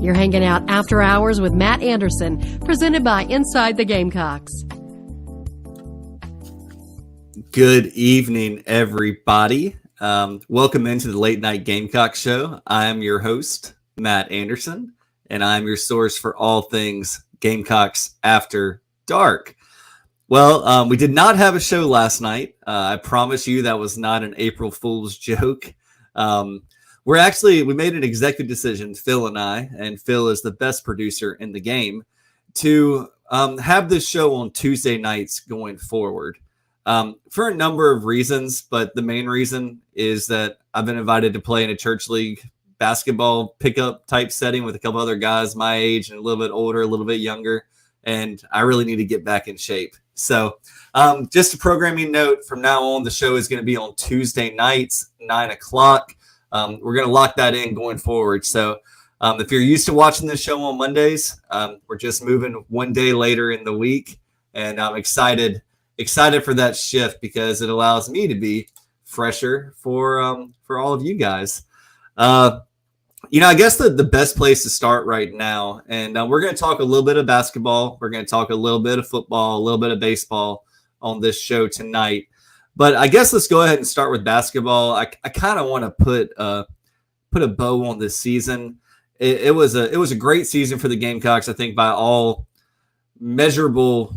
You're hanging out after hours with Matt Anderson, presented by Inside the Gamecocks. Good evening, everybody. Welcome into the Late Night Gamecock Show. I am your host, Matt Anderson, and I'm your source for all things Gamecocks After Dark. Well, we did not have a show last night. I promise you that was not an April Fool's joke. We made an executive decision, Phil and I, and Phil is the best producer in the game, to have this show on Tuesday nights going forward for a number of reasons. But the main reason is that I've been invited to play in a church league basketball pickup type setting with a couple other guys my age and a little bit older, a little bit younger, and I really need to get back in shape. So just a programming note, from now on, the show is going to be on Tuesday nights, 9 o'clock. We're going to lock that in going forward. So if you're used to watching this show on Mondays, we're just moving one day later in the week. And I'm excited for that shift because it allows me to be fresher for all of you guys. I guess the best place to start right now, and we're going to talk a little bit of basketball. We're going to talk a little bit of football, a little bit of baseball on this show tonight. But I guess let's go ahead and start with basketball. I kind of want to put a bow on this season. It was a great season for the Gamecocks, I think, by all measurable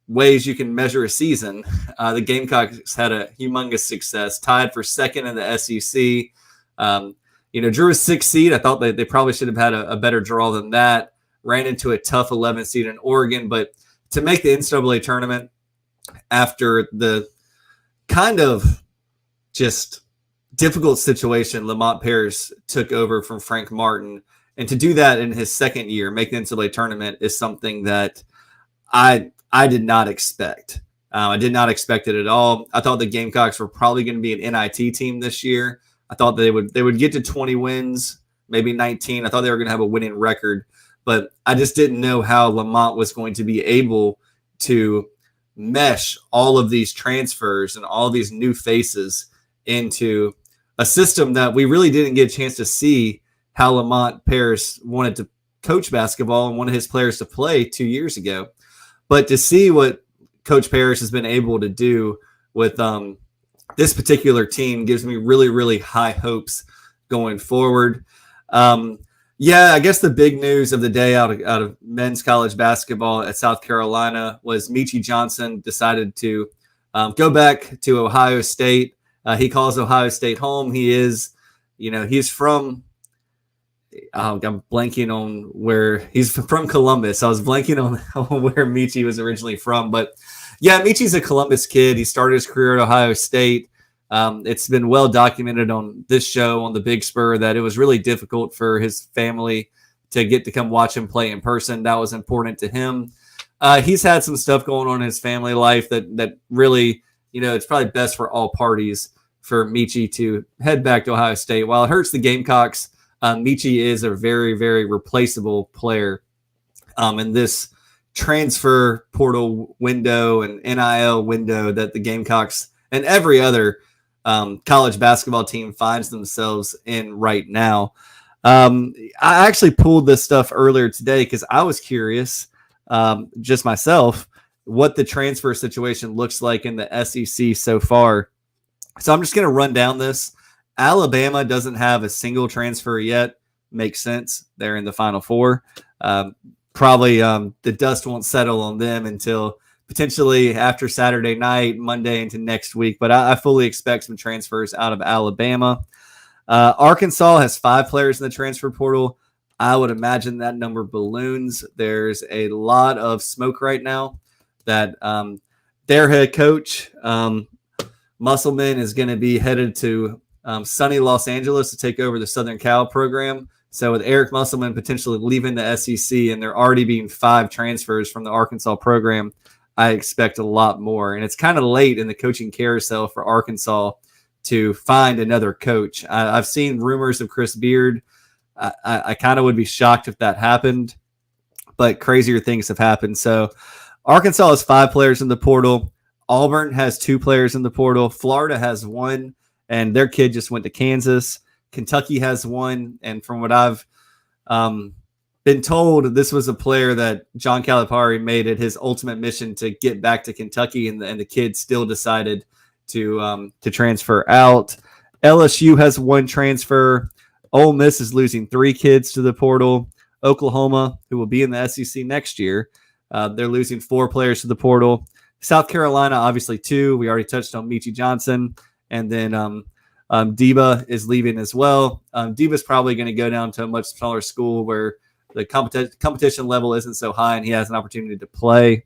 ways you can measure a season. The Gamecocks had a humongous success, tied for second in the SEC. Drew a 6th seed. I thought they probably should have had a better draw than that. Ran into a tough 11th seed in Oregon, but to make the NCAA tournament after the kind of just difficult situation Lamont Paris took over from Frank Martin, and to do that in his second year, make the NCAA tournament, is something that I did not expect. I did not expect it at all. I thought the Gamecocks were probably going to be an NIT team this year. I thought they would get to 20 wins, maybe 19. I thought they were going to have a winning record, but I just didn't know how Lamont was going to be able to mesh all of these transfers and all these new faces into a system that we really didn't get a chance to see how Lamont Paris wanted to coach basketball and wanted his players to play 2 years ago. But to see what Coach Paris has been able to do with this particular team gives me really, really high hopes going forward. I guess the big news of the day out of men's college basketball at South Carolina was Meechie Johnson decided to go back to Ohio State. He calls Ohio State home. He's from, I'm blanking on where he's from. Columbus. I was blanking on where Meechie was originally from, but yeah, Meechie's a Columbus kid. He started his career at Ohio State. It's been well documented on this show, on the Big Spur, that it was really difficult for his family to get to come watch him play in person. That was important to him. He's had some stuff going on in his family life that really, it's probably best for all parties for Meechie to head back to Ohio State. While it hurts the Gamecocks, Meechie is a very, very replaceable player in this transfer portal window and NIL window that the Gamecocks and every other college basketball team finds themselves in right now. I actually pulled this stuff earlier today because I was curious, just myself, what the transfer situation looks like in the SEC so far. So I'm just going to run down this. Alabama doesn't have a single transfer yet. Makes sense. They're in the Final Four. Probably the dust won't settle on them until potentially after Saturday night, Monday into next week. But I fully expect some transfers out of Alabama. Arkansas has 5 players in the transfer portal. I would imagine that number balloons. There's a lot of smoke right now that their head coach, Musselman, is going to be headed to sunny Los Angeles to take over the Southern Cal program. So with Eric Musselman potentially leaving the SEC and there already being 5 transfers from the Arkansas program, I expect a lot more. And it's kind of late in the coaching carousel for Arkansas to find another coach. I've seen rumors of Chris Beard. I kind of would be shocked if that happened, but crazier things have happened. So Arkansas has 5 players in the portal. Auburn has 2 players in the portal. Florida has 1, and their kid just went to Kansas. Kentucky has 1, and from what I've been told this was a player that John Calipari made it his ultimate mission to get back to Kentucky, and the kid still decided to transfer out. LSU has one transfer. Ole Miss is losing 3 kids to the portal. Oklahoma, who will be in the SEC next year, they're losing 4 players to the portal. South Carolina, obviously 2. We already touched on Michi Johnson. And then Deba is leaving as well. Deba's probably going to go down to a much smaller school where the competition level isn't so high and he has an opportunity to play.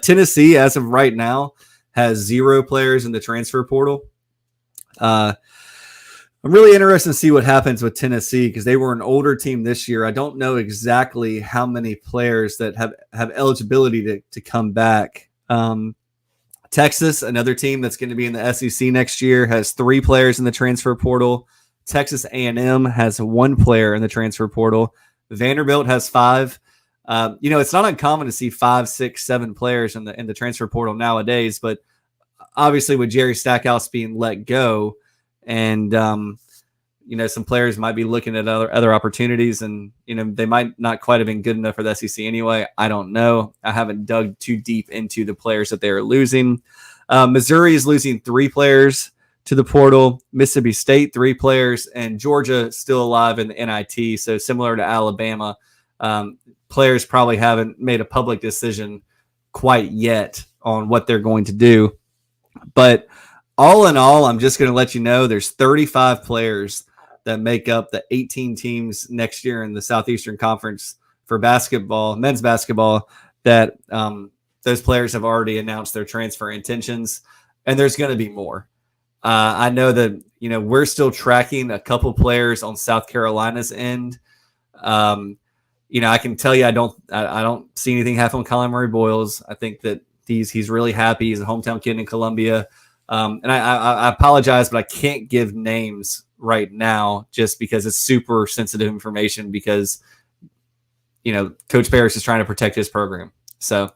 Tennessee, as of right now, has 0 players in the transfer portal. I'm really interested to see what happens with Tennessee because they were an older team this year. I don't know exactly how many players that have eligibility to come back. Texas, another team that's going to be in the SEC next year, has 3 players in the transfer portal. Texas A&M has 1 player in the transfer portal. Vanderbilt has 5. It's not uncommon to see 5, 6, 7 players in the transfer portal nowadays, but obviously with Jerry Stackhouse being let go and, some players might be looking at other opportunities and, they might not quite have been good enough for the SEC anyway. I don't know. I haven't dug too deep into the players that they are losing. Missouri is losing 3 players to the portal. Mississippi State, 3 players, and Georgia still alive in the NIT. So similar to Alabama, players probably haven't made a public decision quite yet on what they're going to do. But all in all, I'm just going to let you know there's 35 players that make up the 18 teams next year in the Southeastern Conference for basketball, men's basketball, that those players have already announced their transfer intentions, and there's going to be more. I know that, we're still tracking a couple players on South Carolina's end. I can tell you I don't see anything happen with Colin Murray Boyles. I think that he's really happy. He's a hometown kid in Columbia. And I apologize, but I can't give names right now just because it's super sensitive information because, Coach Paris is trying to protect his program. So,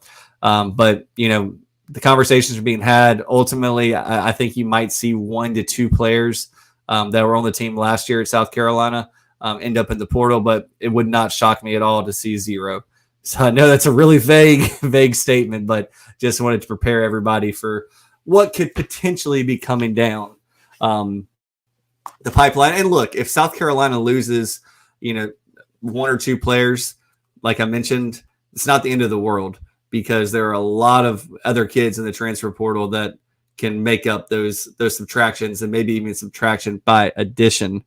the conversations are being had. Ultimately, I think you might see 1 to 2 players that were on the team last year at South Carolina end up in the portal, but it would not shock me at all to see 0. So I know that's a really vague statement, but just wanted to prepare everybody for what could potentially be coming down the pipeline. And look, if South Carolina loses, 1 or 2 players, like I mentioned, it's not the end of the world because there are a lot of other kids in the transfer portal that can make up those subtractions and maybe even subtraction by addition.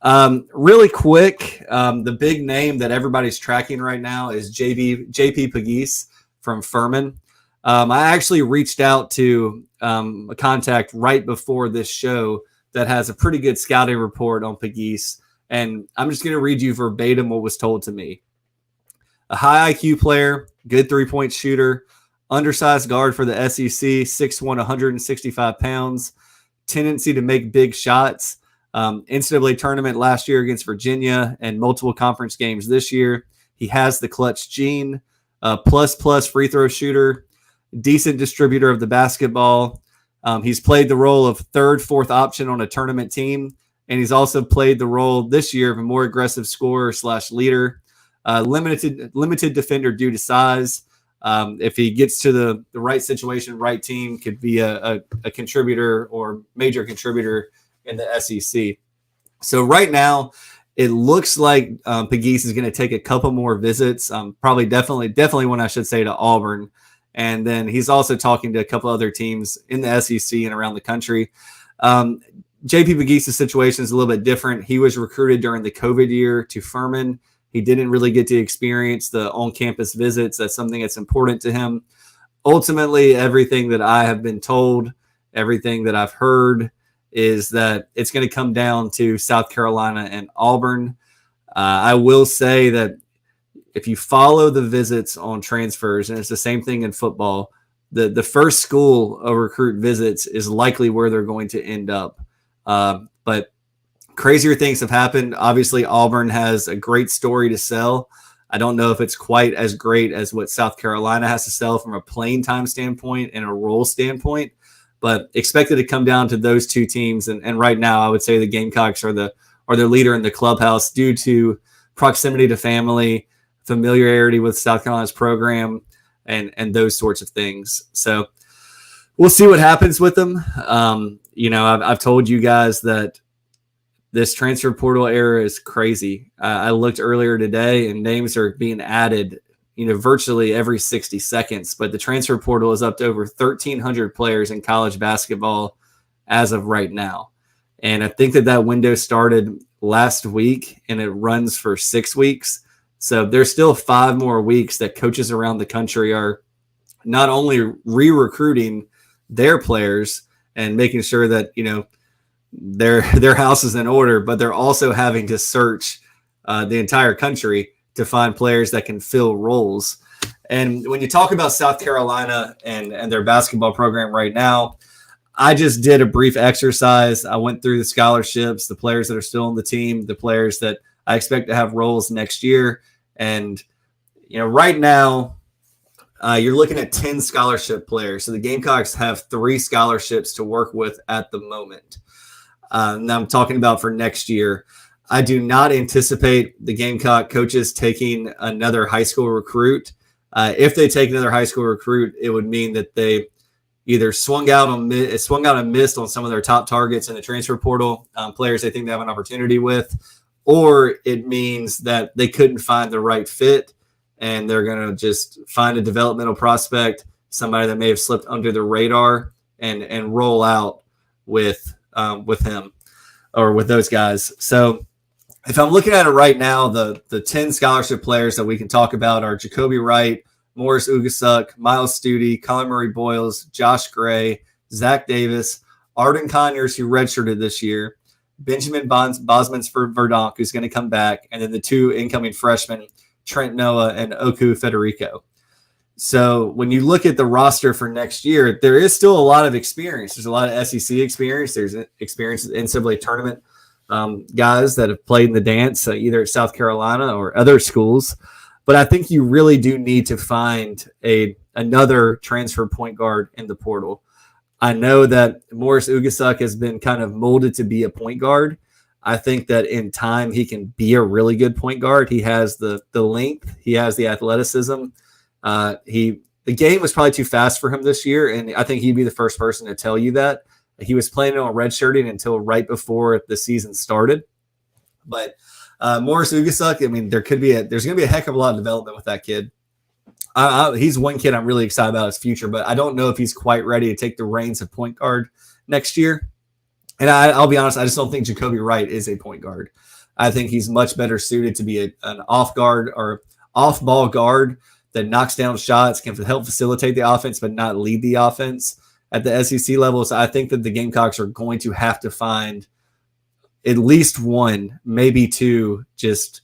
Really quick, the big name that everybody's tracking right now is JP Pegues from Furman. I actually reached out to a contact right before this show that has a pretty good scouting report on Pegues, and I'm just going to read you verbatim what was told to me. A high IQ player, good 3-point shooter, undersized guard for the SEC, 6'1", 165 pounds, tendency to make big shots. NCAA tournament last year against Virginia and multiple conference games this year. He has the clutch gene, plus free throw shooter, decent distributor of the basketball. He's played the role of 3rd, 4th option on a tournament team, and he's also played the role this year of a more aggressive scorer / leader. Limited defender due to size. If he gets to the right situation, right team, could be a contributor or major contributor in the SEC. So right now, it looks like Pegues is going to take a couple more visits. Definitely one I should say to Auburn. And then he's also talking to a couple other teams in the SEC and around the country. JP Pegues' situation is a little bit different. He was recruited during the COVID year to Furman. He didn't really get to experience the on-campus visits. That's something that's important to him. Ultimately, everything that I have been told, everything that I've heard is that it's going to come down to South Carolina and Auburn. I will say that if you follow the visits on transfers, and it's the same thing in football, the first school a recruit visits is likely where they're going to end up. But crazier things have happened. Obviously, Auburn has a great story to sell. I don't know if it's quite as great as what South Carolina has to sell from a playing time standpoint and a role standpoint, but expected to come down to those 2 teams. And right now, I would say the Gamecocks are the leader in the clubhouse due to proximity to family, familiarity with South Carolina's program, and those sorts of things. So we'll see what happens with him. I've told you guys that this transfer portal era is crazy. I looked earlier today, and names are being added, virtually every 60 seconds. But the transfer portal is up to over 1,300 players in college basketball as of right now. And I think that window started last week, and it runs for 6 weeks. So there's still 5 more weeks that coaches around the country are not only re-recruiting their players and making sure that, their house is in order, but they're also having to search the entire country to find players that can fill roles. And when you talk about South Carolina and their basketball program right now, I just did a brief exercise. I went through the scholarships, the players that are still on the team, the players that I expect to have roles next year. And, right now, you're looking at 10 scholarship players. So the Gamecocks have 3 scholarships to work with at the moment. Now I'm talking about for next year. I do not anticipate the Gamecock coaches taking another high school recruit. If they take another high school recruit, it would mean that they either swung out and missed on some of their top targets in the transfer portal, players they think they have an opportunity with, or it means that they couldn't find the right fit and they're going to just find a developmental prospect, somebody that may have slipped under the radar, and roll out with him or with those guys. So if I'm looking at it right now, the 10 scholarship players that we can talk about are Jacoby Wright, Morris Ugasuk, Miles Studi, Colin Murray Boyles, Josh Gray, Zach Davis, Arden Conyers, who redshirted this year, Benjamin Bosmans for Verdonk, who's going to come back, and then the 2 incoming freshmen, Trent Noah and Oku Federico. So when you look at the roster for next year, there is still a lot of experience. There's a lot of SEC experience. There's experience in NCAA tournament guys that have played in the dance, either at South Carolina or other schools. But I think you really do need to find another transfer point guard in the portal. I know that Morris Ugasuk has been kind of molded to be a point guard. I think that in time he can be a really good point guard. He has the length. He has the athleticism. The game was probably too fast for him this year, and I think he'd be the first person to tell you that. He was planning on redshirting until right before the season started. But Morris Ugasuk, I mean, there's going to be a heck of a lot of development with that kid. He's one kid I'm really excited about his future, but I don't know if he's quite ready to take the reins of point guard next year. And I'll be honest, I just don't think Jacoby Wright is a point guard. I think he's much better suited to be an off guard or off ball guard that knocks down shots, can help facilitate the offense, but not lead the offense at the SEC level. So I think that the Gamecocks are going to have to find at least 1, maybe 2, just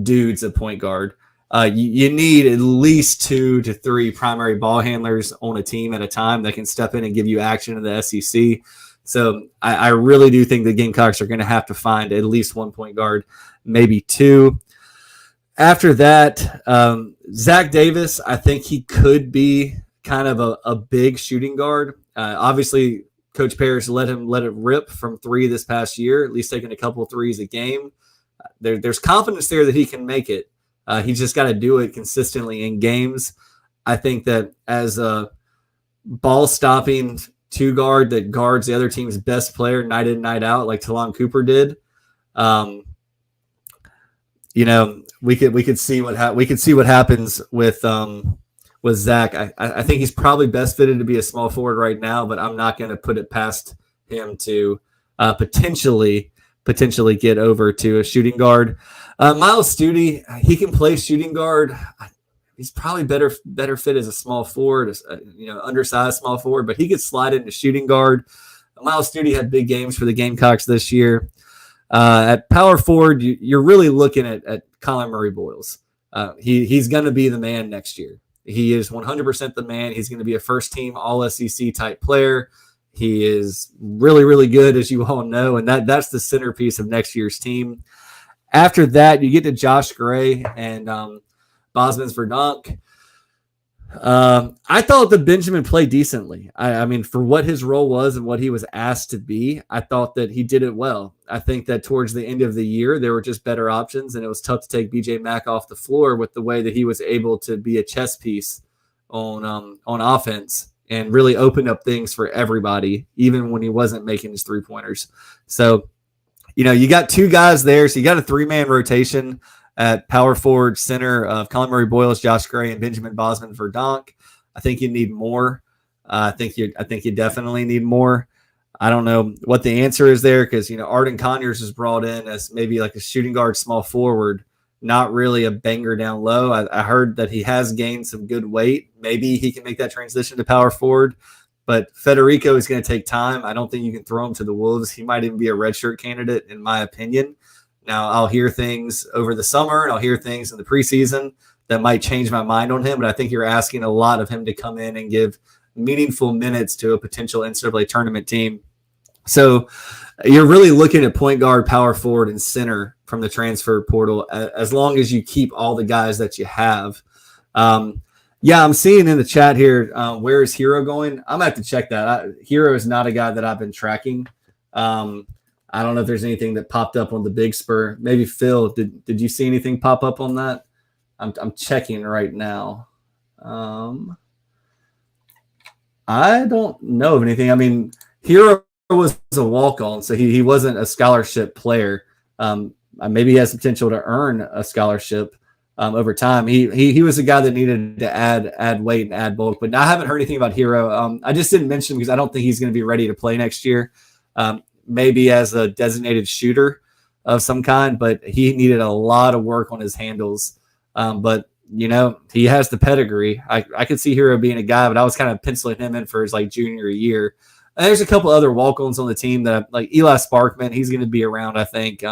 dudes at point guard. You need at least 2 to 3 primary ball handlers on a team at a time that can step in and give you action in the SEC. So I really do think the Gamecocks are going to have to find at least 1 point guard, maybe 2. After that, Zach Davis, I think he could be kind of a big shooting guard. Obviously, Coach Parrish let it rip from 3 this past year, at least taking a couple of threes a game. There's confidence there that he can make it. He's just got to do it consistently in games. I think that as a ball-stopping 2 guard that guards the other team's best player night in, night out, like Talon Cooper did, we could see what happens with Zach. I think he's probably best fitted to be a small forward right now, but I'm not going to put it past him to potentially get over to a shooting guard. Miles Studi, he can play shooting guard. He's probably better fit as a small forward, undersized small forward, but he could slide into shooting guard. Miles Studi had big games for the Gamecocks this year. At power forward, you're really looking at Colin Murray Boyles. He's going to be the man next year. He is 100% the man. He's going to be a first-team All-SEC type player. He is really, really good, as you all know, and that's the centerpiece of next year's team. After that, you get to Josh Gray and Bosmans Verdonk. I thought that Benjamin played decently. I mean, for what his role was and what he was asked to be, I thought that he did it well. I think that towards the end of the year, there were just better options, and it was tough to take BJ Mack off the floor with the way that he was able to be a chess piece on offense and really open up things for everybody, even when he wasn't making his 3-pointers. So, you got two guys there, so you got a 3-man rotation at power forward center of Colin Murray Boyles, Josh Gray, and Benjamin Bosman Verdonk. I think you need more. I think you definitely need more. I don't know what the answer is there because Arden Conyers is brought in as maybe like a shooting guard, small forward, not really a banger down low. I heard that he has gained some good weight. Maybe he can make that transition to power forward. But Federico is going to take time. I don't think you can throw him to the Wolves. He might even be a redshirt candidate, in my opinion. Now, I'll hear things over the summer, and I'll hear things in the preseason that might change my mind on him, but I think you're asking a lot of him to come in and give meaningful minutes to a potential NCAA tournament team. So you're really looking at point guard, power forward, and center from the transfer portal as long as you keep all the guys that you have. Yeah, I'm seeing in the chat here, where is Hero going? I'm going to have to check that. Hero is not a guy that I've been tracking. I don't know if there's anything that popped up on the Big Spur. Maybe Phil, did you see anything pop up on that? I'm checking right now. I don't know of anything. I mean, Hero was a walk-on, so he wasn't a scholarship player. Maybe he has potential to earn a scholarship over time. He was a guy that needed to add weight and add bulk, but I haven't heard anything about Hero. I just didn't mention him because I don't think he's going to be ready to play next year. Maybe as a designated shooter of some kind, but he needed a lot of work on his handles. But he has the pedigree. I could see Hero being a guy, but I was kind of penciling him in for his junior year. And there's a couple other walk-ons on the team that like Eli Sparkman. He's going to be around. I think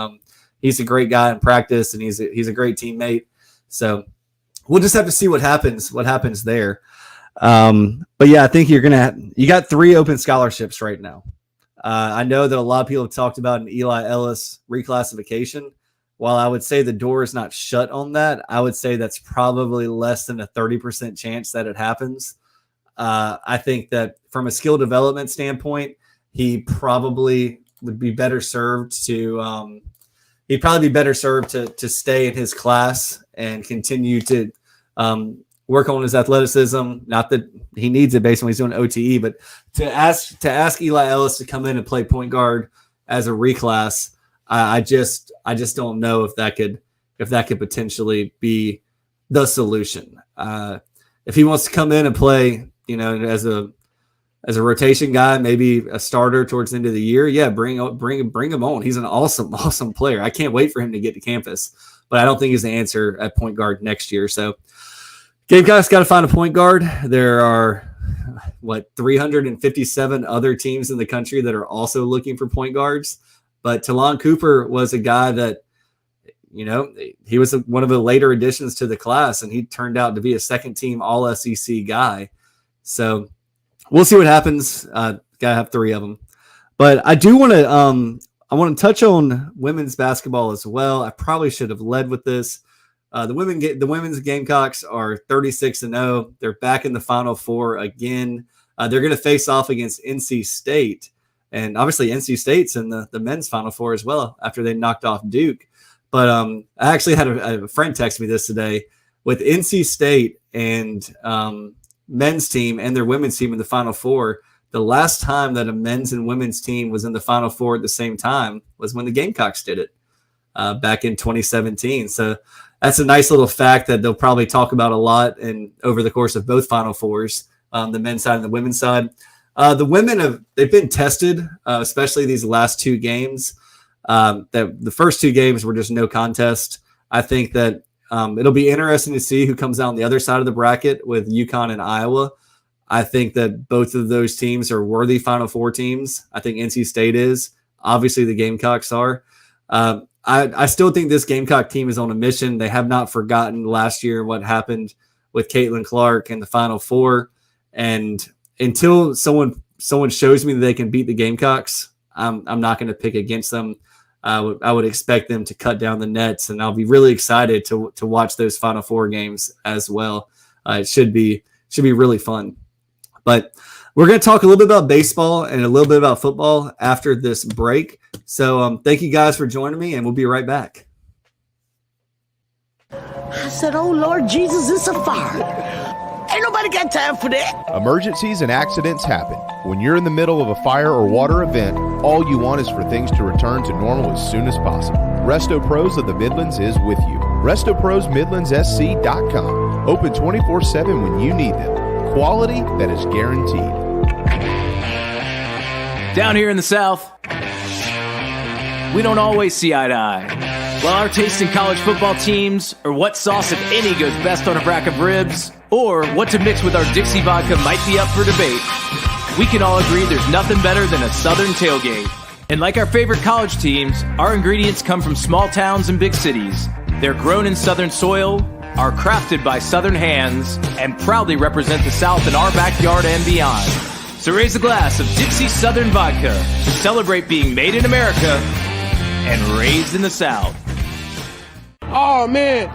he's a great guy in practice, and he's a great teammate. So we'll just have to see what happens there. But yeah, I think you got 3 open scholarships right now. I know that a lot of people have talked about an Eli Ellis reclassification. While I would say the door is not shut on that, I would say that's probably less than a 30% chance that it happens. I think that from a skill development standpoint, he probably would be better served to stay in his class and continue to work on his athleticism. Not that he needs it based on what he's doing OTE, but to ask Eli Ellis to come in and play point guard as a reclass, I just don't know if that could potentially be the solution. If he wants to come in and play, as a rotation guy, maybe a starter towards the end of the year, yeah, bring him on. He's an awesome player. I can't wait for him to get to campus, but I don't think he's the answer at point guard next year. So Gamecocks got to find a point guard. There are 357 other teams in the country that are also looking for point guards. But Talon Cooper was a guy that, he was one of the later additions to the class, and he turned out to be a second-team All-SEC guy. So we'll see what happens. Got to have 3 of them. But I do want to touch on women's basketball as well. I probably should have led with this. The women's Gamecocks are 36-0. They're back in the Final Four again. They're going to face off against NC State. And obviously NC State's in the men's Final Four as well after they knocked off Duke. But I actually had a friend text me this today. With NC State and men's team and their women's team in the Final Four, the last time that a men's and women's team was in the Final Four at the same time was when the Gamecocks did it back in 2017. So that's a nice little fact that they'll probably talk about a lot over the course of both Final Fours, the men's side and the women's side. The women they've been tested, especially these last 2 games. The first 2 games were just no contest. I think that it'll be interesting to see who comes out on the other side of the bracket with UConn and Iowa. I think that both of those teams are worthy Final Four teams. I think NC State is. Obviously, the Gamecocks are. I still think this Gamecock team is on a mission. They have not forgotten last year what happened with Caitlin Clark in the Final Four. And until someone shows me that they can beat the Gamecocks, I'm not going to pick against them. I would expect them to cut down the nets, and I'll be really excited to watch those Final Four games as well. It should be should be really fun. But we're going to talk a little bit about baseball and a little bit about football after this break. So thank you guys for joining me, and we'll be right back. I said, oh, Lord Jesus, it's a fire. Ain't nobody got time for that. Emergencies and accidents happen. When you're in the middle of a fire or water event, all you want is for things to return to normal as soon as possible. Resto Pros of the Midlands is with you. RestoProsMidlandsSC.com. Open 24/7 when you need them. Quality that is guaranteed. Down here in the South, we don't always see eye to eye. While our taste in college football teams, or what sauce, if any, goes best on a rack of ribs, or what to mix with our Dixie vodka might be up for debate, we can all agree there's nothing better than a Southern tailgate. And like our favorite college teams, our ingredients come from small towns and big cities. They're grown in Southern soil, are crafted by Southern hands, and proudly represent the South in our backyard and beyond. So raise a glass of Dixie Southern Vodka to celebrate being made in America and raised in the South. Oh man,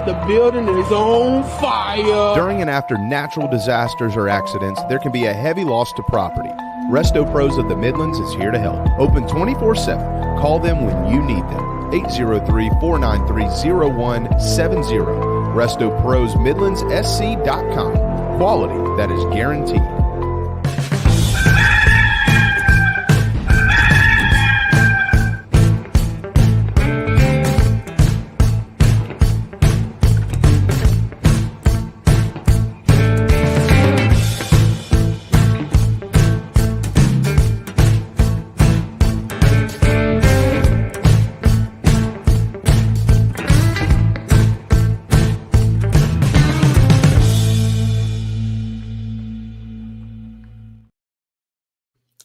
the building is on fire. During and after natural disasters or accidents, there can be a heavy loss to property. Resto Pros of the Midlands is here to help. Open 24/7. Call them when you need them. 803-493-0170. RestoProsMidlandsSC.com. Quality that is guaranteed.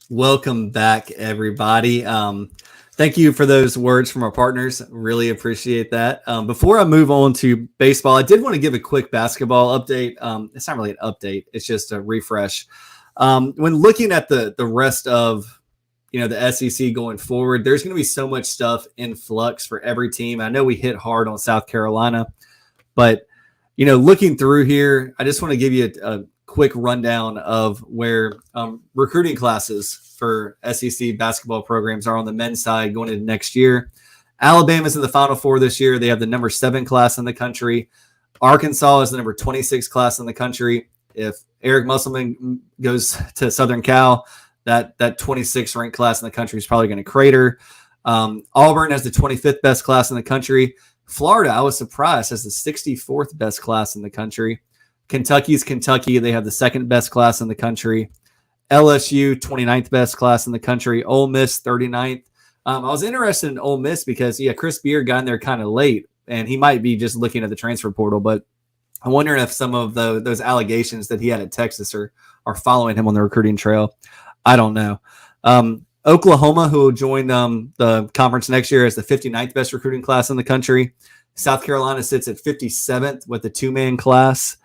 Welcome back, everybody. Thank you for those words from our partners. Really appreciate that. Before I move on to baseball, I did want to give a quick basketball update. It's not really an update. It's just a refresh. When looking at the rest of, the SEC going forward, there's going to be so much stuff in flux for every team. I know we hit hard on South Carolina, but, looking through here, I just want to give you a quick rundown of where recruiting classes for SEC basketball programs are on the men's side going into next year. Alabama's in the Final Four this year. They have the number 7 class in the country. Arkansas is the number 26 class in the country. If Eric Musselman goes to Southern Cal, that 26th ranked class in the country is probably going to crater. Auburn has the 25th best class in the country. Florida, I was surprised, has the 64th best class in the country. Kentucky's Kentucky. They have the 2nd best class in the country. LSU, 29th best class in the country. Ole Miss, 39th. I was interested in Ole Miss because, Chris Beard got in there kind of late, and he might be just looking at the transfer portal, but I'm wondering if some of those allegations that he had at Texas are following him on the recruiting trail. I don't know. Oklahoma, who will join the conference next year, is the 59th best recruiting class in the country. South Carolina sits at 57th with the 2-man class.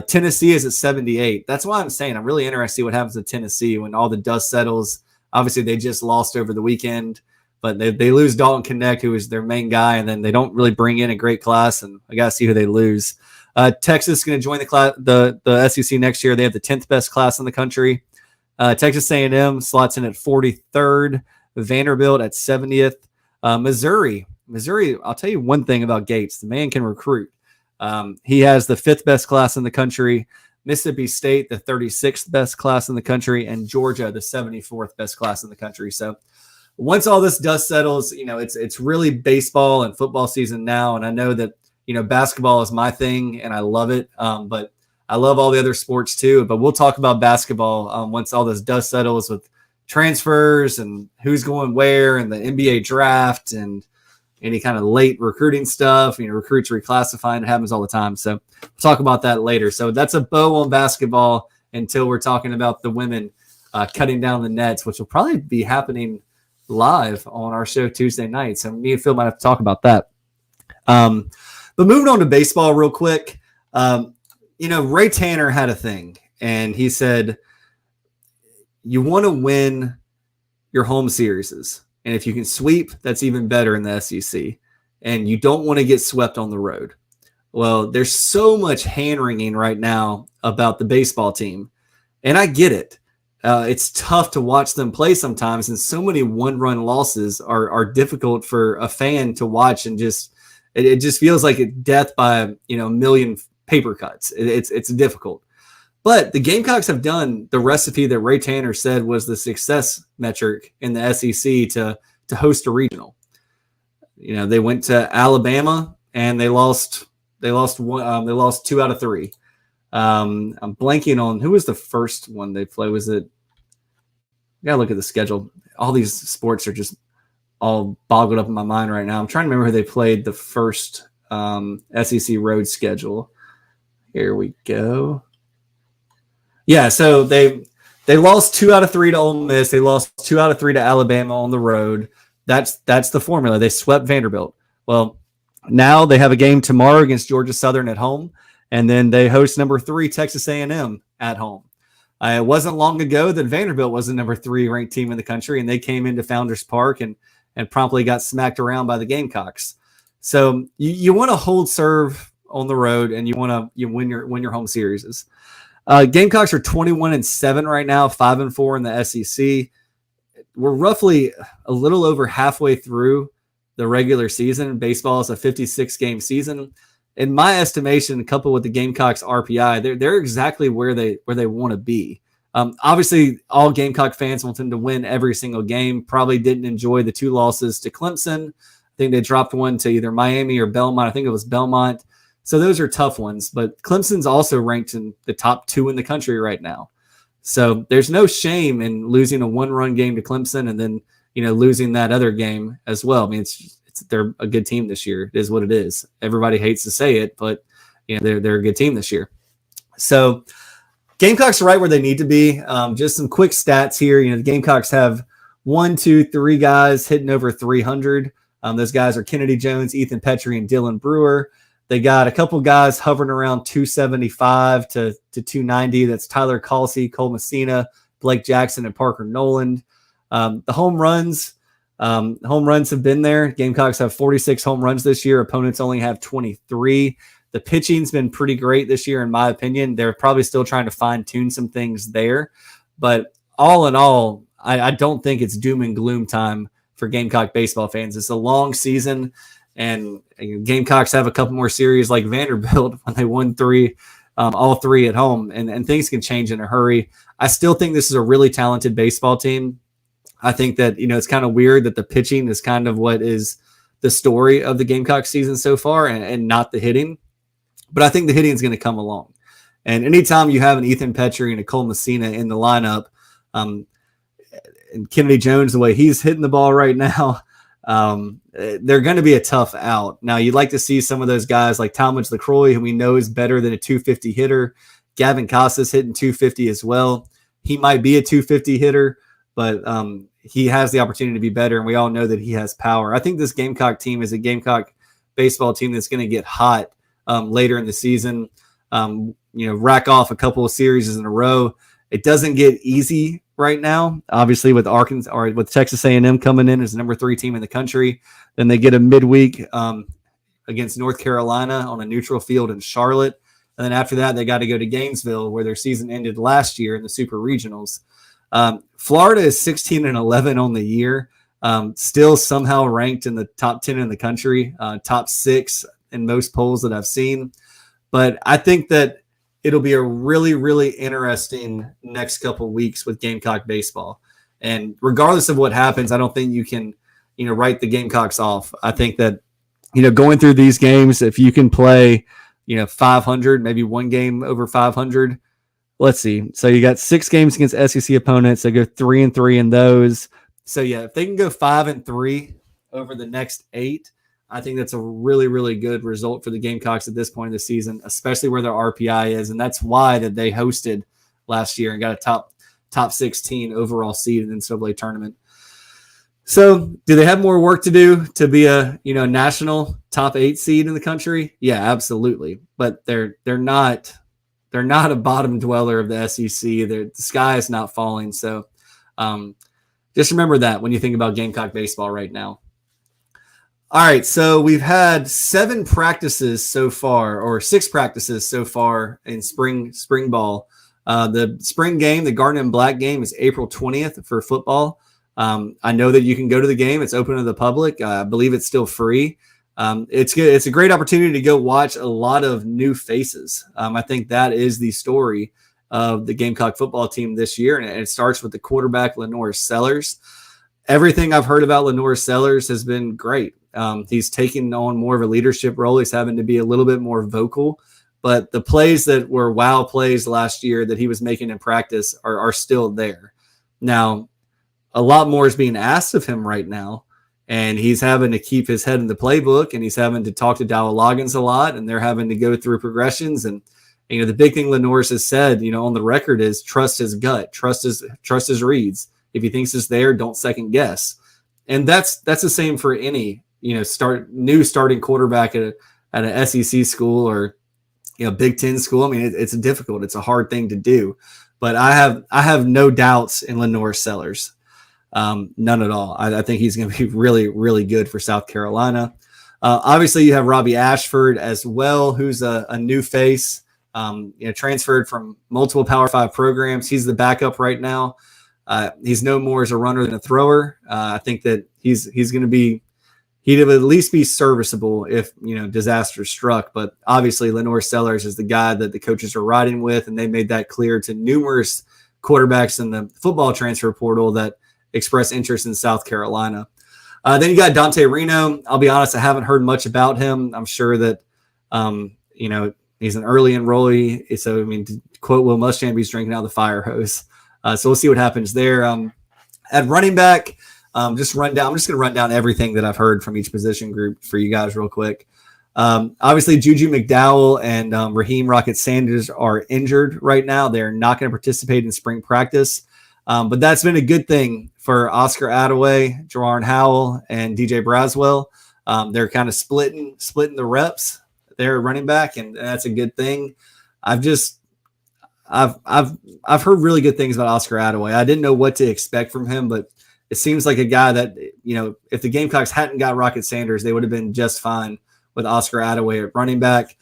Tennessee is at 78. That's why I'm saying I'm really interested to see what happens to Tennessee when all the dust settles. Obviously, they just lost over the weekend, but they lose Dalton Connect, who is their main guy, and then they don't really bring in a great class, and I got to see who they lose. Texas is going to join the SEC next year. They have the 10th best class in the country. Texas A&M slots in at 43rd. Vanderbilt at 70th. Missouri, I'll tell you one thing about Gates. The man can recruit. He has the 5th best class in the country, Mississippi State, the 36th best class in the country, and Georgia, the 74th best class in the country. So once all this dust settles, it's really baseball and football season now. And I know that, basketball is my thing and I love it. But I love all the other sports too, but we'll talk about basketball once all this dust settles with transfers and who's going where and the NBA draft and any kind of late recruiting stuff, recruits reclassifying. It happens all the time. So we'll talk about that later. So that's a bow on basketball until we're talking about the women cutting down the nets, which will probably be happening live on our show Tuesday night. So me and Phil might have to talk about that. But moving on to baseball real quick, Ray Tanner had a thing, and he said, you want to win your home series. And if you can sweep, that's even better in the SEC. And you don't want to get swept on the road. Well, there's so much hand-wringing right now about the baseball team, and I get it. It's tough to watch them play sometimes, and so many one-run losses are difficult for a fan to watch, and it just feels like death by a million paper cuts. It's difficult. But the Gamecocks have done the recipe that Ray Tanner said was the success metric in the SEC to host a regional. They went to Alabama and they lost 2 out of 3. I'm blanking on who was the first one they played. Was it? You gotta look at the schedule. All these sports are just all boggled up in my mind right now. I'm trying to remember who they played the first SEC road schedule. Here we go. Yeah, so they lost 2 out of 3 to Ole Miss. They lost 2 out of 3 to Alabama on the road. That's the formula. They swept Vanderbilt. Well, now they have a game tomorrow against Georgia Southern at home, and then they host number 3 Texas A&M at home. It wasn't long ago that Vanderbilt was the number 3 ranked team in the country, and they came into Founders Park and promptly got smacked around by the Gamecocks. So you want to hold serve on the road, and you win your home series. Gamecocks are 21-7 right now, 5-4 in the SEC. We're roughly a little over halfway through the regular season. Baseball is a 56-game season. In my estimation, coupled with the Gamecocks RPI, they're exactly where they want to be. Obviously, all Gamecock fans want them to win every single game. Probably didn't enjoy the 2 losses to Clemson. I think they dropped one to either Miami or Belmont. I think it was Belmont. So those are tough ones. But Clemson's also ranked in the top 2 in the country right now. So there's no shame in losing a 1-run game to Clemson and then losing that other game as well. I mean, they're a good team this year. It is what it is. Everybody hates to say it, but they're a good team this year. So Gamecocks are right where they need to be. Just some quick stats here. The Gamecocks have 1, 2, 3 guys hitting over 300. Those guys are Kennedy Jones, Ethan Petrie, and Dylan Brewer. They got a couple guys hovering around 275 to 290. That's Tyler Kalsi, Cole Messina, Blake Jackson, and Parker Noland. The home runs have been there. Gamecocks have 46 home runs this year. Opponents only have 23. The pitching's been pretty great this year, in my opinion. They're probably still trying to fine-tune some things there. But all in all, I don't think it's doom and gloom time for Gamecock baseball fans. It's a long season, and Gamecocks have a couple more series like Vanderbilt when they won 3, all 3 at home, and things can change in a hurry. I still think this is a really talented baseball team. I think that, it's kind of weird that the pitching is kind of what is the story of the Gamecock season so far and not the hitting. But I think the hitting is going to come along. And anytime you have an Ethan Petrie and a Cole Messina in the lineup, and Kennedy Jones, the way he's hitting the ball right now, they're going to be a tough out. Now, you'd like to see some of those guys like Talmadge LaCroix, who we know is better than a 250 hitter. Gavin Casas hitting 250 as well. He might be a 250 hitter, but he has the opportunity to be better, and we all know that he has power. I think this Gamecock team is a Gamecock baseball team that's going to get hot later in the season, rack off a couple of series in a row. It doesn't get easy right now, obviously, with Arkansas or with Texas A&M coming in as the number 3 team in the country. Then they get a midweek against North Carolina on a neutral field in Charlotte. And then after that, they got to go to Gainesville, where their season ended last year in the Super Regionals. Florida is 16-11 on the year, still somehow ranked in the top 10 in the country, top 6 in most polls that I've seen. But I think that it'll be a really, really interesting next couple of weeks with Gamecock baseball. And regardless of what happens, I don't think you can, write the Gamecocks off. I think that, going through these games, if you can play, 500, maybe one game over 500. Let's see. So you got 6 games against SEC opponents. They go 3-3 in those. So yeah, if they can go 5-3 over the next 8, I think that's a really, really good result for the Gamecocks at this point of the season, especially where their RPI is. And that's why that they hosted last year and got a top 16 overall seed in the NCAA tournament. So do they have more work to do to be a, national top 8 seed in the country? Yeah, absolutely. But they're not a bottom dweller of the SEC. The sky is not falling. So just remember that when you think about Gamecock baseball right now. All right, so we've had 7 practices so far, or 6 practices so far in spring ball. The spring game, the Garden and Black game, is April 20th for football. I know that you can go to the game. It's open to the public. I believe it's still free. It's good. It's a great opportunity to go watch a lot of new faces. I think that is the story of the Gamecock football team this year, and it starts with the quarterback, Lenore Sellers. Everything I've heard about Lenore Sellers has been great. He's taking on more of a leadership role. He's having to be a little bit more vocal, but the plays that were wow plays last year that he was making in practice are still there. Now, a lot more is being asked of him right now, and he's having to keep his head in the playbook, and he's having to talk to Dowell Loggins a lot, and they're having to go through progressions. And the big thing Lenore has said, on the record is trust his gut, trust his reads. If he thinks it's there, don't second guess. And that's the same for any starting quarterback at an SEC school or Big Ten school. I mean, it's difficult. It's a hard thing to do. But I have no doubts in Lenore Sellers, none at all. I think he's going to be really, really good for South Carolina. Obviously, you have Robbie Ashford as well, who's a new face. Transferred from multiple Power 5 programs. He's the backup right now. He's no more as a runner than a thrower. I think that he'd at least be serviceable if, disaster struck. But obviously Lenore Sellers is the guy that the coaches are riding with, and they made that clear to numerous quarterbacks in the football transfer portal that express interest in South Carolina. Then you got Dante Reno. I'll be honest, I haven't heard much about him. I'm sure that, he's an early enrollee. So, to quote Will Muschamp, he's drinking out of the fire hose. So we'll see what happens there. At running back, I'm just going to run down everything that I've heard from each position group for you guys real quick. Obviously, Juju McDowell and Raheem Rocket Sanders are injured right now. They're not going to participate in spring practice. But that's been a good thing for Oscar Attaway, Jerron Howell, and DJ Braswell. They're kind of splitting the reps there at running back, and that's a good thing. I've heard really good things about Oscar Attaway. I didn't know what to expect from him, but it seems like a guy that, if the Gamecocks hadn't got Rocket Sanders, they would have been just fine with Oscar Attaway at running back.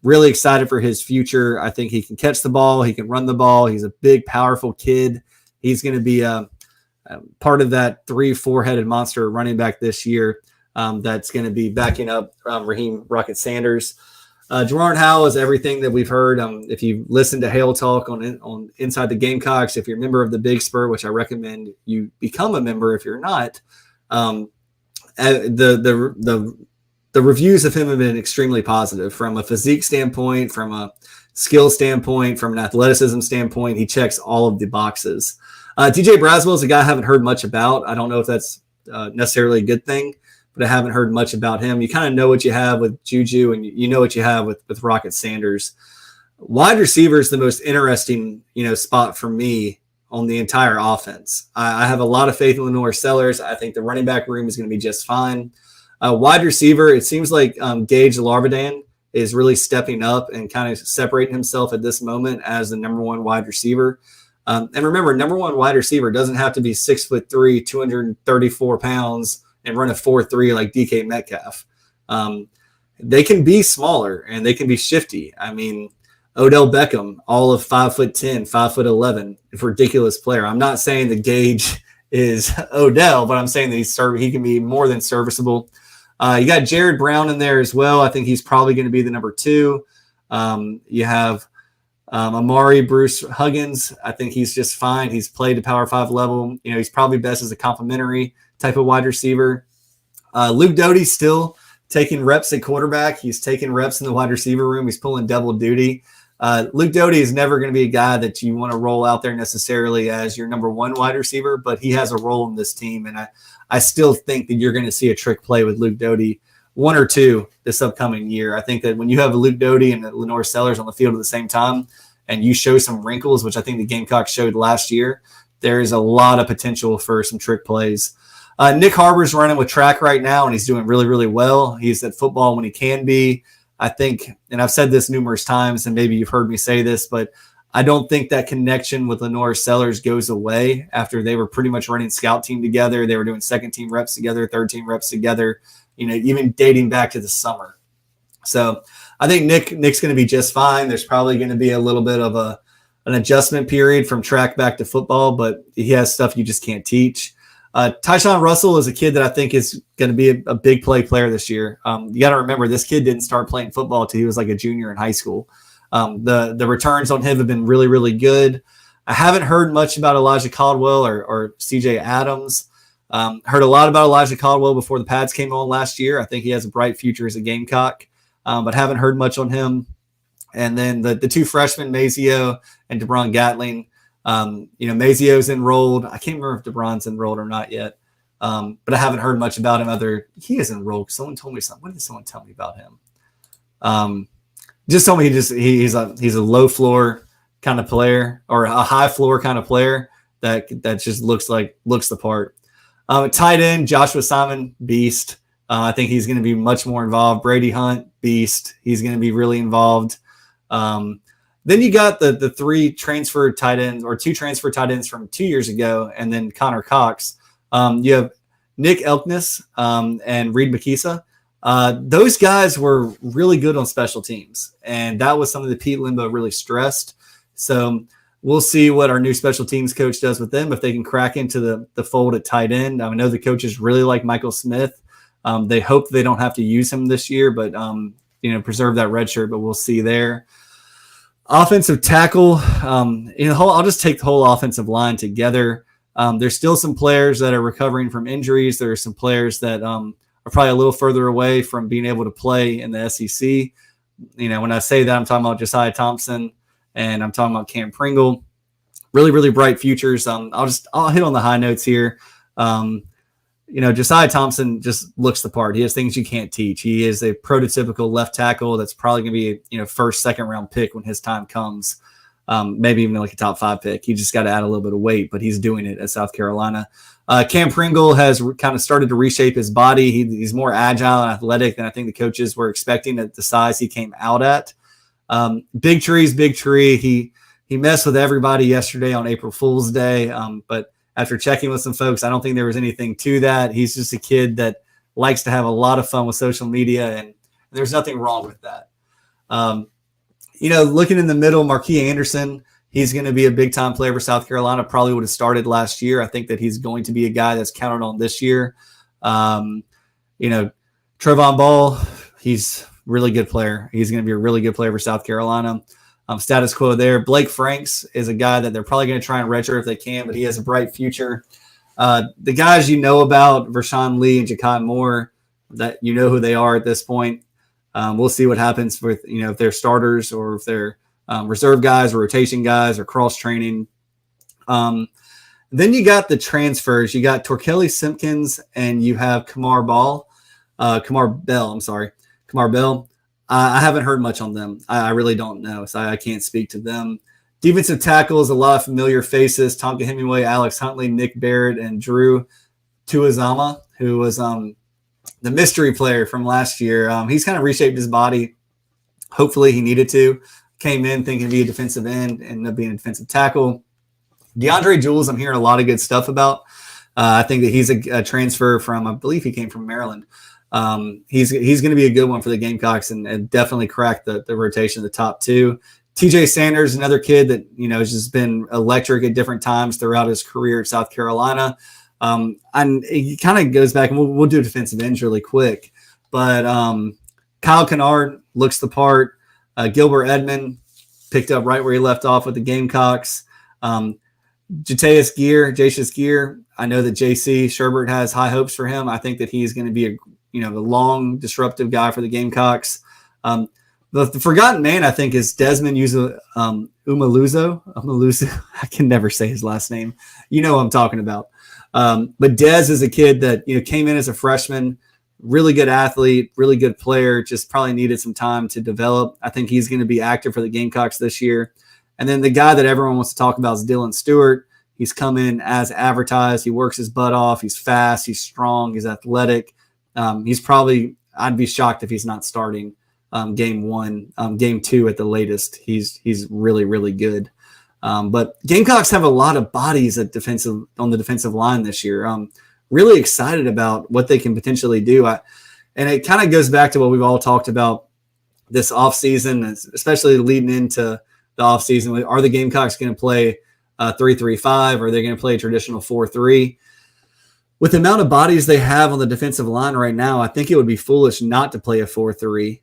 Really excited for his future. I think he can catch the ball. He can run the ball. He's a big, powerful kid. He's going to be part of that 3-4-headed monster running back this year that's going to be backing up Raheem Rocket Sanders. Jerron Howell is everything that we've heard. If you listen to Hail Talk on Inside the Gamecocks, if you're a member of the Big Spur, which I recommend you become a member if you're not, the reviews of him have been extremely positive from a physique standpoint, from a skill standpoint, from an athleticism standpoint. He checks all of the boxes. DJ Braswell is a guy I haven't heard much about. I don't know if that's necessarily a good thing, but I haven't heard much about him. You kind of know what you have with Juju, and you know what you have with Rocket Sanders. Wide receiver is the most interesting, spot for me on the entire offense. I have a lot of faith in Lenore Sellers. I think the running back room is going to be just fine. Wide receiver, it seems like Gage Larvadan is really stepping up and kind of separating himself at this moment as the number one wide receiver. And remember, number one wide receiver doesn't have to be 6'3", 234 pounds, and run a 4.3 like DK Metcalf. They can be smaller and they can be shifty. Odell Beckham, all of 5'10", 5'11", a ridiculous player. I'm not saying the Gage is Odell, but I'm saying that he can be more than serviceable. You got Jared Brown in there as well. I think he's probably going to be the number 2. You have Amari Bruce Huggins. I think he's just fine. He's played to Power 5 level. He's probably best as a complimentary type of wide receiver. Luke Doty's still taking reps at quarterback. He's taking reps in the wide receiver room. He's pulling double duty. Luke Doty is never going to be a guy that you want to roll out there necessarily as your number 1 wide receiver, but he has a role in this team. And I still think that you're going to see a trick play with Luke Doty, 1 or 2 this upcoming year. I think that when you have Luke Doty and Lenore Sellers on the field at the same time, and you show some wrinkles, which I think the Gamecocks showed last year, there is a lot of potential for some trick plays. Nick Harbor's running with track right now, and he's doing really, really well. He's at football when he can be. I think, and I've said this numerous times, and maybe you've heard me say this, but I don't think that connection with Lenore Sellers goes away after they were pretty much running scout team together. They were doing second team reps together, third team reps together. even dating back to the summer. So I think Nick's going to be just fine. There's probably going to be a little bit of an adjustment period from track back to football, but he has stuff you just can't teach. Tyshawn Russell is a kid that I think is going to be a big player this year. You got to remember, this kid didn't start playing football until he was like a junior in high school. The returns on him have been really, really good. I haven't heard much about Elijah Caldwell or CJ Adams. Heard a lot about Elijah Caldwell before the pads came on last year. I think he has a bright future as a Gamecock, but haven't heard much on him. And then the two freshmen, Mazio and DeBron Gatling. Mazio's enrolled. I can't remember if DeBron's enrolled or not yet, but I haven't heard much about him. He is enrolled. Someone told me something. What did someone tell me about him? Just told me he's a low floor kind of player, or a high floor kind of player that just looks the part. Tight end, Joshua Simon, beast. I think he's going to be much more involved. Brady Hunt, beast. He's going to be really involved. Then you got the three transfer tight ends, or two transfer tight ends from 2 years ago, and then Connor Cox. You have Nick Elkness and Reed Makisa. Those guys were really good on special teams, and that was something that Pete Limbo really stressed. So we'll see what our new special teams coach does with them, if they can crack into the fold at tight end. I know the coaches really like Michael Smith. They hope they don't have to use him this year, but preserve that red shirt, but we'll see there. Offensive tackle, I'll just take the whole offensive line together. There's still some players that are recovering from injuries. There are some players that are probably a little further away from being able to play in the SEC. When I say that, I'm talking about Josiah Thompson and I'm talking about Cam Pringle. Really, really bright futures. I'll hit on the high notes here. Josiah Thompson just looks the part. He has things you can't teach. He is a prototypical left tackle that's probably going to be a first, second round pick when his time comes. Maybe even like a top 5 pick. You just got to add a little bit of weight, but he's doing it at South Carolina. Cam Pringle has kind of started to reshape his body. He's more agile and athletic than I think the coaches were expecting at the size he came out at. Big tree. He messed with everybody yesterday on April Fool's Day, but after checking with some folks, I don't think there was anything to that. He's just a kid that likes to have a lot of fun with social media, and there's nothing wrong with that. Looking in the middle, Marquis Anderson, he's going to be a big-time player for South Carolina, probably would have started last year. I think that he's going to be a guy that's counted on this year. Trevon Ball, he's a really good player. He's going to be a really good player for South Carolina. Status quo there. Blake Franks is a guy that they're probably going to try and redshirt if they can, but he has a bright future. The guys about, Vershawn Lee and Ja'Kai Moore, that who they are at this point. We'll see what happens with, if they're starters or if they're reserve guys or rotation guys or cross-training. Then you got the transfers. You got Torkelly Simpkins and you have Kamar Bell. I haven't heard much on them. I really don't know, so I can't speak to them. Defensive tackles, a lot of familiar faces: Tonka Hemingway, Alex Huntley, Nick Barrett, and Drew Tuazama, who was the mystery player from last year. He's kind of reshaped his body. Hopefully he needed to. Came in thinking to be a defensive end, ended up being a defensive tackle. DeAndre Jules, I'm hearing a lot of good stuff about. I think that he's a transfer from, I believe he came from Maryland. He's going to be a good one for the Gamecocks and definitely crack the rotation of the top 2. TJ Sanders, another kid that, has just been electric at different times throughout his career at South Carolina. And it kind of goes back, and we'll do defensive ends really quick. But Kyle Kennard looks the part. Gilbert Edmond picked up right where he left off with the Gamecocks. Jasius Gear, I know that JC Sherbert has high hopes for him. I think that he's going to be the long, disruptive guy for the Gamecocks. The forgotten man, I think, is Desmond Umaluzo. I can never say his last name. You know what I'm talking about. But Dez is a kid that came in as a freshman, really good athlete, really good player, just probably needed some time to develop. I think he's going to be active for the Gamecocks this year. And then the guy that everyone wants to talk about is Dylan Stewart. He's come in as advertised. He works his butt off. He's fast. He's strong. He's athletic. He's probably, I'd be shocked if he's not starting game 1, game 2 at the latest. He's really, really good. But Gamecocks have a lot of bodies on the defensive line this year. Really excited about what they can potentially do. And it kind of goes back to what we've all talked about this offseason, especially leading into the offseason. Are the Gamecocks going to play 3-3-5? Or are they going to play a traditional 4-3? With the amount of bodies they have on the defensive line right now, I think it would be foolish not to play a 4-3,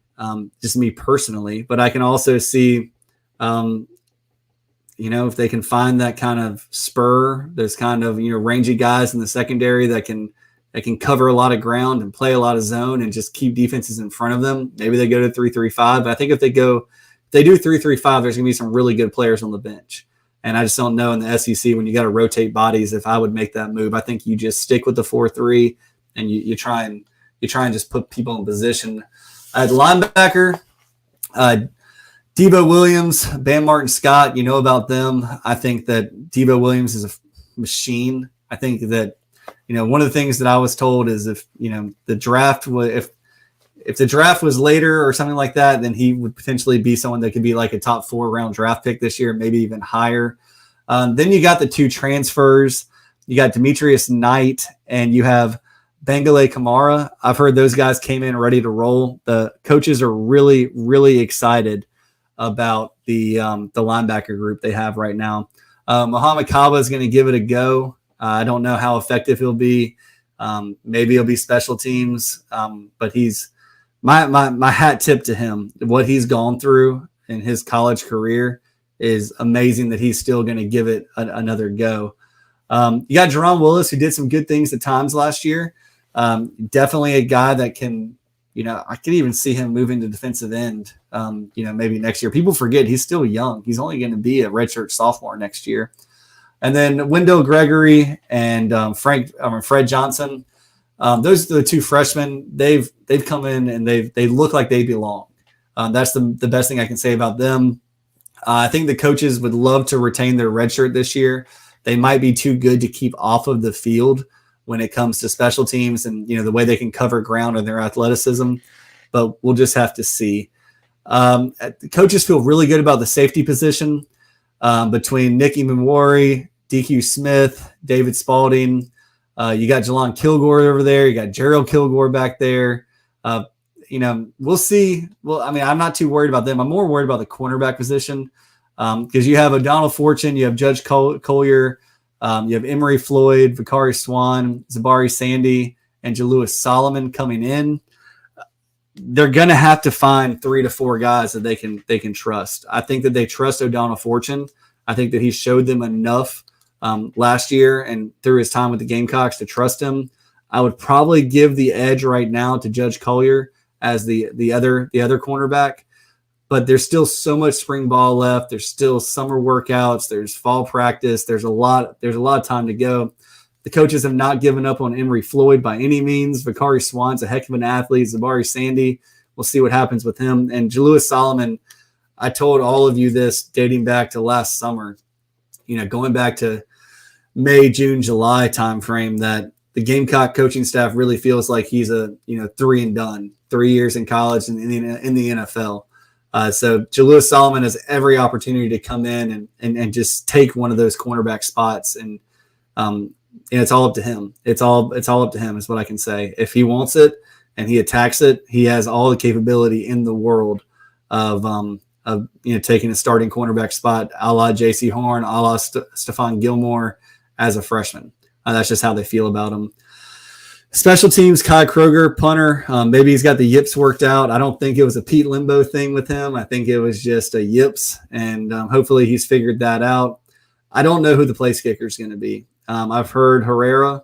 just me personally. But I can also see, if they can find that kind of spur, those kind of, rangy guys in the secondary that can cover a lot of ground and play a lot of zone and just keep defenses in front of them. Maybe they go to 3-3-5. But I think if they do 3-3-5, there's going to be some really good players on the bench. And I just don't know in the SEC when you got to rotate bodies if I would make that move. I think you just stick with the 4-3 and you try and just put people in position. At linebacker, Debo Williams, Bam Martin Scott, you know about them. I think that Debo Williams is a machine. I think that, one of the things that I was told is if the draft if the draft was later or something like that, then he would potentially be someone that could be like a top 4 round draft pick this year, maybe even higher. Then you got the 2 transfers. You got Demetrius Knight and you have Bangale Kamara. I've heard those guys came in ready to roll. The coaches are really, really excited about the linebacker group they have right now. Muhammad Kaba is going to give it a go. I don't know how effective he'll be. Maybe he'll be special teams, but he's my hat tip to him. What he's gone through in his college career is amazing that he's still going to give it another go. You got Jerron Willis, who did some good things at times last year. Definitely a guy that can, I could even see him moving to defensive end, maybe next year. People forget he's still young. He's only going to be a redshirt sophomore next year. And then Wendell Gregory and Fred Johnson. Those are the 2 freshmen. They've come in and they look like they belong. That's the best thing I can say about them. I think the coaches would love to retain their redshirt this year. They might be too good to keep off of the field when it comes to special teams and the way they can cover ground and their athleticism. But we'll just have to see. The coaches feel really good about the safety position between Nicky Memori, DQ Smith, David Spalding. You got Jelon Kilgore over there. You got Gerald Kilgore back there. We'll see. Well, I'm not too worried about them. I'm more worried about the cornerback position because you have O'Donnell Fortune, you have Judge Collier, you have Emery Floyd, Vakari Swan, Zabari Sandy, and Jalewis Solomon coming in. They're going to have to find 3 to 4 guys that they can trust. I think that they trust O'Donnell Fortune. I think that he showed them enough last year and through his time with the Gamecocks to trust him. I would probably give the edge right now to Judge Collier as the other cornerback, but there's still so much spring ball left. There's still summer workouts. There's fall practice. There's a lot of time to go. The coaches have not given up on Emery Floyd by any means. Vakari Swan's a heck of an athlete. Zabari Sandy, we'll see what happens with him. And Jalewis Solomon, I told all of you this dating back to last summer, going back to May, June, July timeframe, that the Gamecock coaching staff really feels like he's a 3 and done, 3 years in college and in the NFL. So Jalewis Solomon has every opportunity to come in and just take one of those cornerback spots, and it's all up to him. It's all up to him is what I can say. If he wants it and he attacks it, he has all the capability in the world of taking a starting cornerback spot, a la J.C. Horn, a la Stephon Gilmore as a freshman. That's just how they feel about him. Special teams, Kai Kroger, punter. Maybe he's got the yips worked out. I don't think it was a Pete Limbo thing with him. I think it was just a yips, and hopefully he's figured that out. I don't know who the place kicker is going to be. I've heard Herrera,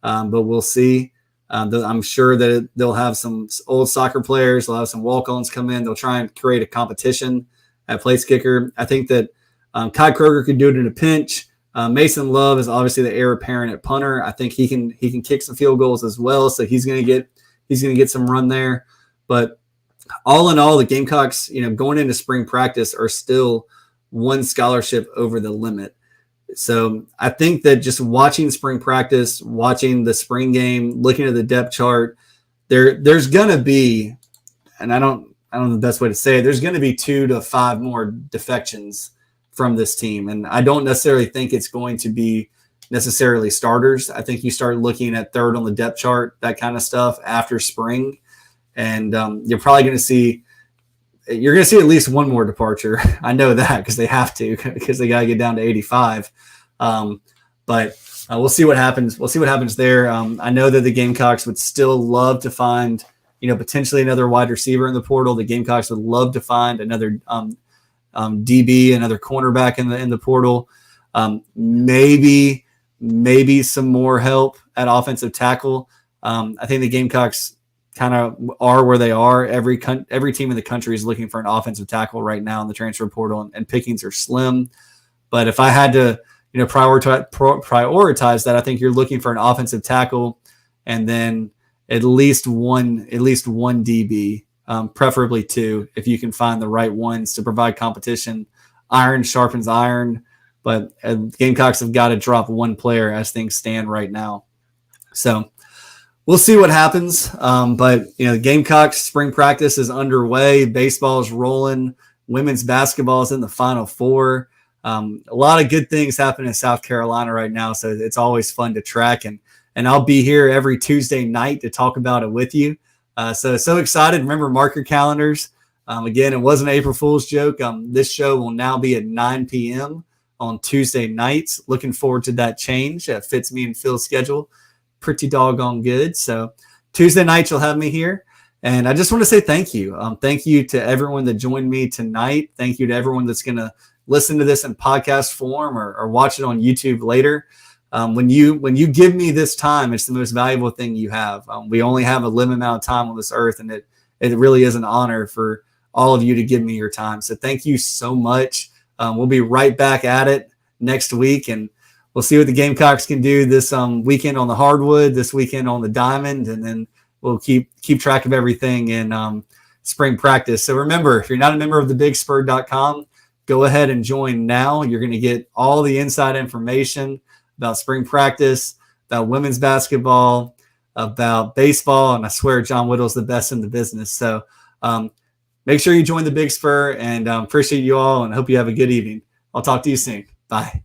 but we'll see. I'm sure that they'll have some old soccer players. They'll have some walk-ons come in. They'll try and create a competition at place kicker. I think that Kai Kroger could do it in a pinch. Mason Love is obviously the heir apparent at punter. I think he can kick some field goals as well, so he's going to get some run there. But all in all, the Gamecocks, going into spring practice, are still one scholarship over the limit. So I think that just watching spring practice, watching the spring game, looking at the depth chart, there's going to be, and I don't know the best way to say it, there's going to be 2 to 5 more defections from this team. And I don't necessarily think it's going to be necessarily starters. I think you start looking at 3rd on the depth chart, that kind of stuff after spring. and you're probably going to see at least one more departure. I know that because they have to, because they got to get down to 85. But we'll see what happens. We'll see what happens there. I know that the Gamecocks would still love to find, potentially another wide receiver in the portal. The Gamecocks would love to find another DB, another cornerback in the portal. Maybe some more help at offensive tackle. I think the Gamecocks kind of are where they are. Every team in the country is looking for an offensive tackle right now in the transfer portal, and pickings are slim. But if I had to, prioritize that, I think you're looking for an offensive tackle, and then at least one DB, preferably two, if you can find the right ones to provide competition. Iron sharpens iron, but Gamecocks have got to drop one player as things stand right now. So we'll see what happens. But the Gamecocks spring practice is underway. Baseball is rolling. Women's basketball is in the Final Four. A lot of good things happen in South Carolina right now, so it's always fun to track. And I'll be here every Tuesday night to talk about it with you. So excited. Remember, mark your calendars. Again, it wasn't an April Fool's joke. This show will now be at 9 p.m. on Tuesday nights. Looking forward to that change. It fits me and Phil's schedule pretty doggone good. So Tuesday nights you'll have me here. And I just want to say thank you. Thank you to everyone that joined me tonight. Thank you to everyone that's going to listen to this in podcast form or watch it on YouTube later. When you give me this time, it's the most valuable thing you have. We only have a limited amount of time on this earth, and it really is an honor for all of you to give me your time. So thank you so much. We'll be right back at it next week, and we'll see what the Gamecocks can do this weekend on the hardwood, this weekend on the diamond, and then we'll keep track of everything in spring practice. So remember, if you're not a member of thebigspur.com, go ahead and join now. You're going to get all the inside information about spring practice, about women's basketball, about baseball, and I swear John Whittle's the best in the business. So make sure you join the Big Spur, and appreciate you all, and hope you have a good evening. I'll talk to you soon. Bye.